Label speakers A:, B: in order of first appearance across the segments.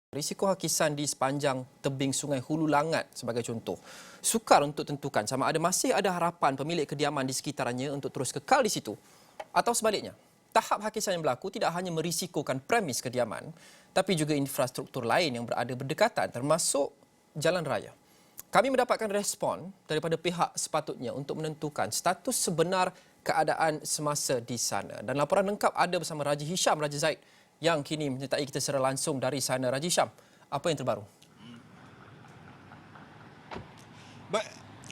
A: Risiko hakisan di sepanjang tebing Sungai Hulu Langat sebagai contoh. Sukar untuk tentukan sama ada masih ada harapan pemilik kediaman di sekitarnya untuk terus kekal di situ. Atau sebaliknya, tahap hakisan yang berlaku tidak hanya merisikokan premis kediaman, tapi juga infrastruktur lain yang berada berdekatan termasuk jalan raya. Kami mendapatkan respon daripada pihak sepatutnya untuk menentukan status sebenar keadaan semasa di sana. Dan laporan lengkap ada bersama Raja Hisham Raja Zaid yang kini menyertai kita secara langsung dari sana. Raja Hisham, apa yang terbaru?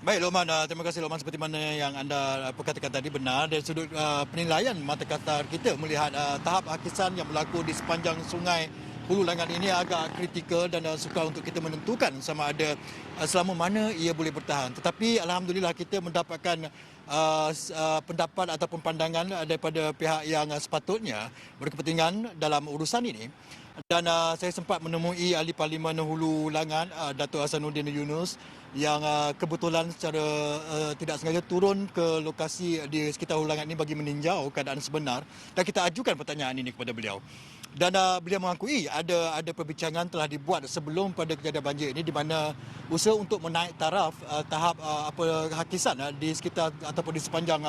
B: Baik Lokman, terima kasih Lokman. Seperti mana yang anda perkatakan tadi benar, dari sudut penilaian mata kata kita melihat tahap hakisan yang berlaku di sepanjang Sungai Hulu Langat ini agak kritikal dan sukar untuk kita menentukan sama ada selama mana ia boleh bertahan. Tetapi alhamdulillah kita mendapatkan pendapat ataupun pandangan daripada pihak yang sepatutnya berkepentingan dalam urusan ini. Dan saya sempat menemui Ahli Parlimen Hulu Langat, Dato' Hasanuddin Yunus, yang kebetulan secara tidak sengaja turun ke lokasi di sekitar Hulu Langat ini bagi meninjau keadaan sebenar. Dan kita ajukan pertanyaan ini kepada beliau. Dan beliau mengakui ada perbincangan telah dibuat sebelum pada kejadian banjir ini di mana usaha untuk menaik taraf tahap hakisan di sekitar ataupun di sepanjang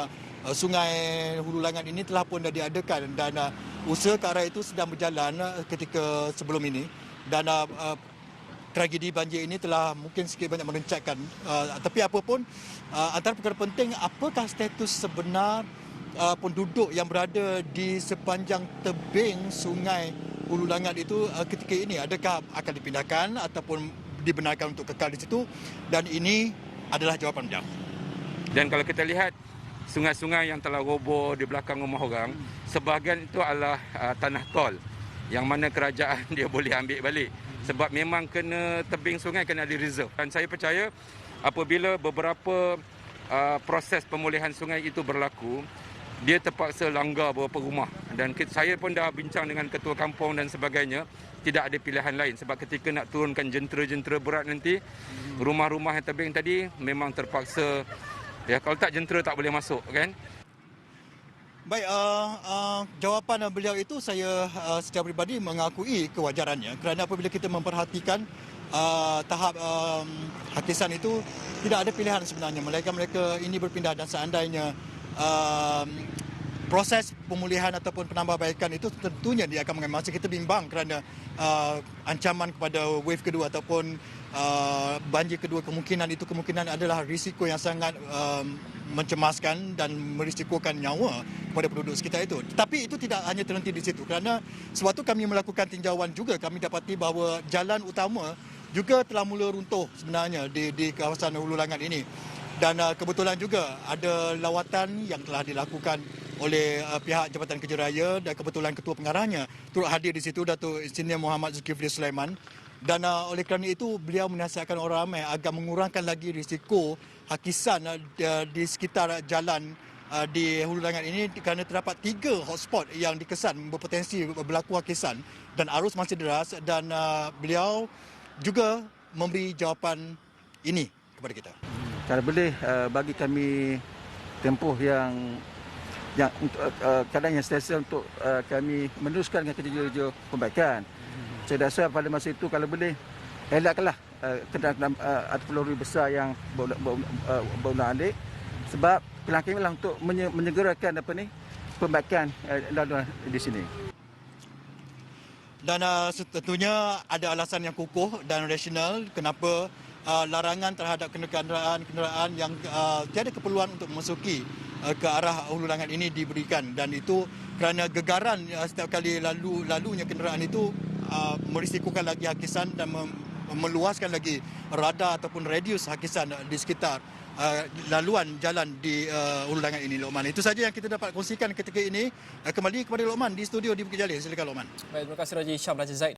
B: Sungai Hulu Langat ini telah pun dah diadakan, dan usaha ke arah itu sedang berjalan ketika sebelum ini. Dan tragedi banjir ini telah mungkin sikit banyak merencatkan. Tapi apapun, antara perkara penting, apakah status sebenar penduduk yang berada di sepanjang tebing Sungai Hulu Langat itu ketika ini? Adakah akan dipindahkan ataupun dibenarkan untuk kekal di situ? Dan ini adalah jawapan beliau.
C: Dan kalau kita lihat sungai-sungai yang telah roboh di belakang rumah orang, sebahagian itu adalah tanah tol yang mana kerajaan dia boleh ambil balik. Sebab memang kena tebing sungai kena di reserve. Dan saya percaya apabila beberapa proses pemulihan sungai itu berlaku, dia terpaksa langgar beberapa rumah. Dan saya pun dah bincang dengan ketua kampung dan sebagainya, tidak ada pilihan lain. Sebab ketika nak turunkan jentera-jentera berat nanti, rumah-rumah yang tebing tadi memang terpaksa, ya, kalau tak jentera tak boleh masuk, kan?
B: Baik, jawapan beliau itu saya secara peribadi mengakui kewajarannya, kerana apabila kita memperhatikan tahap hakisan itu tidak ada pilihan sebenarnya. Mereka ini berpindah, dan seandainya proses pemulihan ataupun penambahbaikan itu tentunya dia akan mengambil masa. Kita bimbang kerana ancaman kepada wave kedua ataupun banjir kedua, kemungkinan adalah risiko yang sangat mencemaskan dan merisikokan nyawa kepada penduduk sekitar itu. Tetapi itu tidak hanya terhenti di situ, kerana sewaktu kami melakukan tinjauan juga kami dapati bahawa jalan utama juga telah mula runtuh sebenarnya di kawasan Hulu Langat ini. Dan kebetulan juga ada lawatan yang telah dilakukan oleh pihak Jabatan Kerja Raya, dan kebetulan ketua pengarahnya turut hadir di situ, Datuk Senior Muhammad Zulkifli Sulaiman. Dan oleh kerana itu beliau menasihatkan orang ramai agar mengurangkan lagi risiko hakisan di sekitar jalan di Hulu Langat ini, kerana terdapat 3 hotspot yang dikesan berpotensi berlaku hakisan dan arus masih deras. Dan beliau juga memberi jawapan ini kepada kita.
D: Kalau boleh bagi kami tempoh yang untuk keadaan yang selesa untuk kami meneruskan dengan kerja-kerja pembaikan. Saya rasa pada masa itu kalau boleh elakkanlah kenderaan ataupun lori besar yang berulang alik, sebab pilihan kami lah untuk menyegerakan pembaikan laluan di sini.
B: Dan tentunya ada alasan yang kukuh dan rasional kenapa larangan terhadap kenderaan-kenderaan yang tiada keperluan untuk memasuki ke arah Hulu Langat ini diberikan. Dan itu kerana gegaran setiap kali lalunya kenderaan itu merisikokan lagi hakisan dan meluaskan lagi radar ataupun radius hakisan di sekitar laluan jalan di Hulu Langat ini, Lokman. Itu saja yang kita dapat kongsikan ketika ini. Kembali kepada Lokman di studio di Bukit Jalil. Silakan Lokman.
A: Baik, terima kasih Raja Hisham Raja Zaid.